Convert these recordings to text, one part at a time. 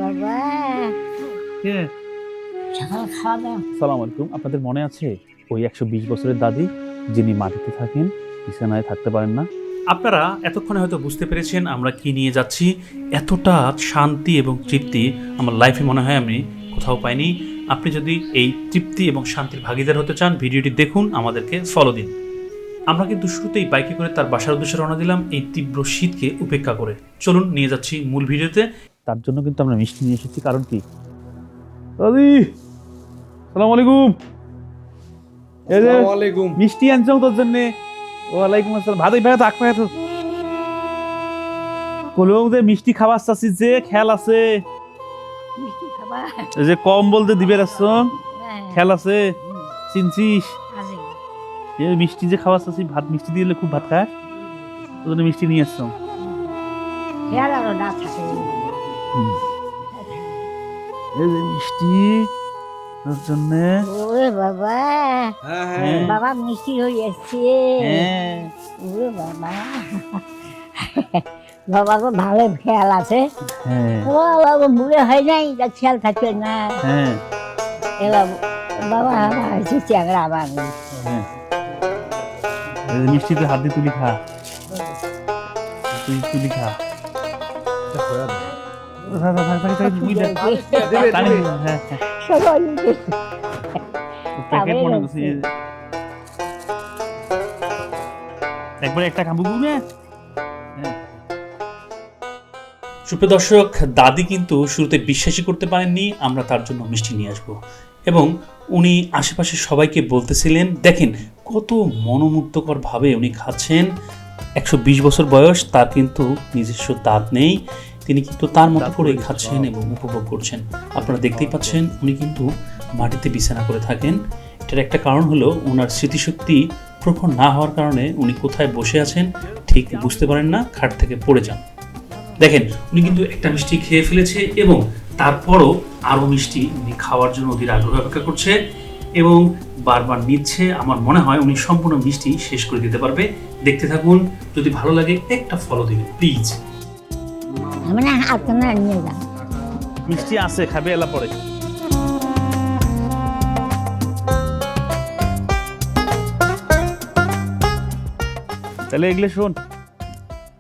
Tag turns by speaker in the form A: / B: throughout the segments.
A: বাবা
B: কে?
A: সকাল খাওয়া দাওয়া
B: সালাম আলাইকুম। আপনাদের মনে আছে ওই 120 বছরের দাদি যিনি মাটিতে থাকেন, বিছানায় থাকতে পারেন না?
C: আপনারা এতক্ষণে হয়তো বুঝতে পেরেছেন আমরা কি নিয়ে যাচ্ছি। এতটা শান্তি এবং তৃপ্তি আমার লাইফে মনে হয় আমি কোথাও পাইনি। আপনি যদি এই তৃপ্তি এবং শান্তির ভাগিদার হতে চান, ভিডিওটি দেখুন, আমাদেরকে ফলো দিন। আমরা কিন্তু শুরুতেই বাইকে করে তার বাসার উদ্দেশ্যে রওনা দিলাম এই তীব্র শীতকে উপেক্ষা করে। চলুন নিয়ে যাচ্ছি মূল ভিডিওতে।
B: তার জন্য কিন্তু আমরা মিষ্টি নিয়ে এসেছি। কারণ কি? দাদি সালাম আলাইকুম। এই যে
D: আসসালামু
B: মিষ্টি আনছো তোর জন্য। ওয়ালাইকুম আসসালাম। ভাই ভাই থাক ভাই তো কলম যে মিষ্টি খাবার চাচ্ছি, যে খেয়াল আছে
A: মিষ্টি খাবা
B: এই যে কম্বল যে দিবে রাখছন,
A: হ্যাঁ,
B: খেয়াল আছে চিনছিস?
A: আছে।
B: এই মিষ্টি যে খাবার চাচ্ছি, ভাত মিষ্টি দিলে খুব ভাত খাস, তোর জন্য মিষ্টি নিয়ে আসছো।
A: খেয়াল আরো না থাকে
B: এই যে মিষ্টি তোর জন্য।
A: ওরে বাবা
B: হ্যাঁ।
A: বাবা মিষ্টি হয়ে এসছে।
B: হ্যাঁ
A: ওরে বাবা বাবা গো ভালো খেয়াল আছে।
B: হ্যাঁ
A: ও বাবা বুড়ে হয় নাই, তা খেয়াল থাকবে না।
B: হ্যাঁ
A: এলা বাবা আমার চ্যাংরা আবার
B: হ্যাঁ। এই যে মিষ্টি তুই হাত দিয়ে তুলি খা, তুই তুলি খা।
A: সবাই
B: একবার একটা খাবো না।
C: সুপ্রিয় দর্শক, দাদি কিন্তু শুরুতে বিশ্বাসই করতে পারেননি আমরা তার জন্য মিষ্টি নিয়ে আসবো, এবং উনি আশেপাশে সবাইকে বলতেছিলেন দেখেন কত মনোমুগ্ধকর ভাবে উনি খাচ্ছেন। 120 বছর বয়স, তার কিন্তু নিজস্ব দাঁত নেই, তিনি কিন্তু তার মতো করে খাচ্ছেন এবং উপভোগ করছেন। আপনারা দেখতেই পাচ্ছেন উনি কিন্তু মাটিতে বিছানা করে থাকেন। এটার একটা কারণ হলো ওনার স্মৃতিশক্তি প্রখর না হওয়ার কারণে উনি কোথায় বসে আছেন ঠিক বুঝতে পারেন না, খাট থেকে পড়ে যান। দেখেন উনি কিন্তু একটা মিষ্টি খেয়ে ফেলেছে এবং তারপরও আরও মিষ্টি উনি খাওয়ার জন্য অধীর আগ্রহ অপেক্ষা করছে এবং বারবার নিচ্ছে। আমার মনে হয় উনি সম্পূর্ণ মিষ্টি শেষ করে দিতে পারবে। দেখতে থাকুন, যদি ভালো লাগে একটা ফলো দিবেন প্লিজ।
A: আমি না হাত না নিয়ে যাও।
B: মিষ্টি আছে, খাবে এলা পরে। তাহলে এগুলো শোন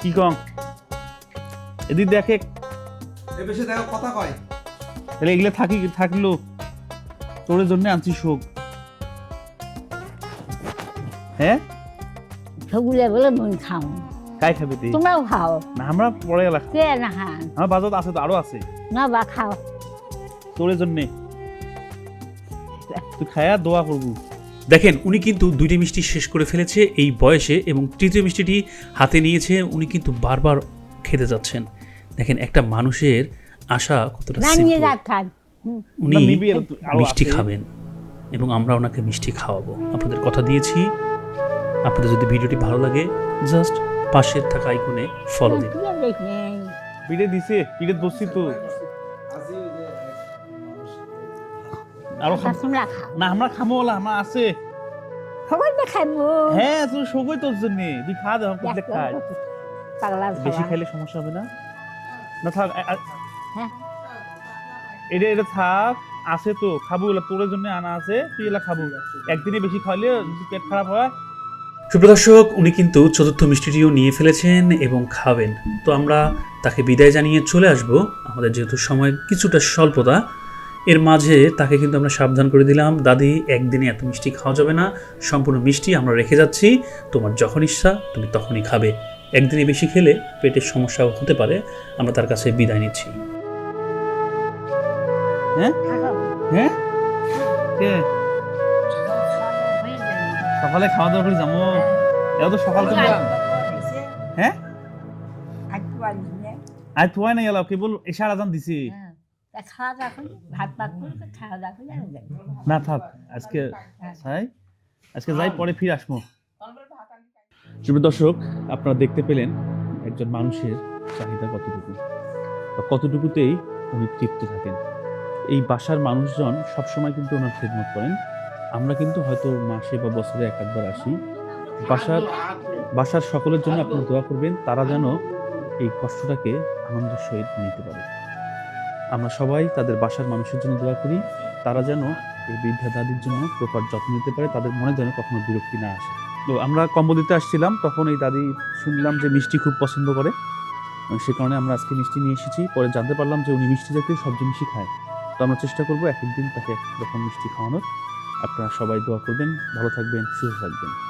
B: কি কম, এদিক দেখে
D: এই বেশি দেখো কথা কয়।
B: তাহলে এগুলো থাকলো তোর জন্য আনছি শোক। হ্যাঁ
A: সবগুলো বলে মন খাও,
B: কাই খাবে তুই?
A: তোমরাও খাও।
B: না আমরা পরে এলা
A: কে না খান
B: আমার বাজার আছে তো, আরো আছে
A: না বা খাও।
B: তোর জন্য, তুই খায়া দোয়া করবো।
C: দেখেন উনি কিন্তু দুইটি মিষ্টি শেষ করে ফেলেছে এই বয়সে এবং তৃতীয় মিষ্টিটি হাতে নিয়েছে। উনি কিন্তু বারবার খেতে যাচ্ছেন। দেখেন একটা মানুষের আশা কতটা
A: না নিয়ে
C: simple।
A: যা খান।
C: উনি
B: নিবি আরো
C: মিষ্টি
B: আছে।
C: খাবেন এবং আমরা ওনাকে মিষ্টি খাওয়াবো। আপনাদের কথা দিয়েছি, আপনাদের যদি ভিডিওটি ভালো লাগে জাস্ট পাশের থাকা আইকনে ফলো দিন।
B: পিঠে দিছে, পিঠে বসছি তো
D: আজি ওই যে
B: আরো
A: তোমরা খাও,
B: না আমরা খাবো বলা আমার আছে।
A: সবাই না খাইবো।
B: হ্যাঁ তুই সবই তোর জন্য, তুই খা দে আমার করলে খাই।
A: পাগলা
B: বেশি খাইলে সমস্যা হবে না? না থাক
A: হ্যাঁ।
B: এটা থাক, আছে তো খাবো, এলা তোর জন্য আনা আছে, তুই এলা খাবো। একদিনে বেশি খাইলে যদি পেট খারাপ হয়।
C: সুপ্রদর্শক, উনি কিন্তু চতুর্থ মিষ্টিটিও নিয়ে ফেলেছেন এবং খাবেন। তো আমরা তাকে বিদায় জানিয়ে চলে আসব। আমাদের যেহেতু সময় কিছুটা স্বল্পতা, এর মাঝে তাকে কিন্তু আমরা সাবধান করে দিলাম, দাদি একদিনে এত মিষ্টি খাওয়া যাবে না, সম্পূর্ণ মিষ্টি আমরা রেখে যাচ্ছি, তোমার যখন ইচ্ছা তুমি তখনই খাবে। একদিনে বেশি খেলে পেটের সমস্যা হতে পারে। আমরা তার কাছে বিদায় নিচ্ছি।
B: হ্যাঁ হ্যাঁ কে সকালে খাওয়া দাওয়া করে যাবো? এত তো সকাল থেকে হ্যাঁ আজ তুই না গেল কেবল এশার আজান দিছি।
A: খাওয়া দাওয়া করি, ভাত পাক করে খাওয়া দাওয়া করে
B: না থাক আজকে আজকে যাই, পরে ফিরে আসবো। প্রিয় দর্শক, আপনারা দেখতে পেলেন একজন মানুষের চাহিদা কতটুকু, কতটুকুতেই উনি তৃপ্ত থাকেন। এই বাসার মানুষজন সবসময় কিন্তু ওনার খেদমত করেন। আমরা কিন্তু হয়তো মাসে বা বছরে একবার আসি। বাসার সকলের জন্য আপনারা দোয়া করবেন, তারা যেন এই কষ্টটাকে আনন্দের সহিত নিতে পারে। আমরা সবাই তাদের বাসার মানুষের জন্য দোয়া করি, তারা যেন এই বৃদ্ধা দাদির জন্য প্রপার যত্ন নিতে পারে, তাদের মনে যেন কখনো বিরক্তি না আসে। তো আমরা কম্বল দিতে আসছিলাম, তখন এই দাদি শুনলাম যে মিষ্টি খুব পছন্দ করে, সে কারণে আমরা আজকে মিষ্টি নিয়ে এসেছি। পরে জানতে পারলাম যে উনি মিষ্টি জাতীয় সব জিনিসই খায়। তো আমরা চেষ্টা করবো এক একদিন তাকে এরকম মিষ্টি খাওয়ানোর। আপনারা সবাই দোয়া করবেন, ভালো থাকবেন, সুস্থ থাকবেন।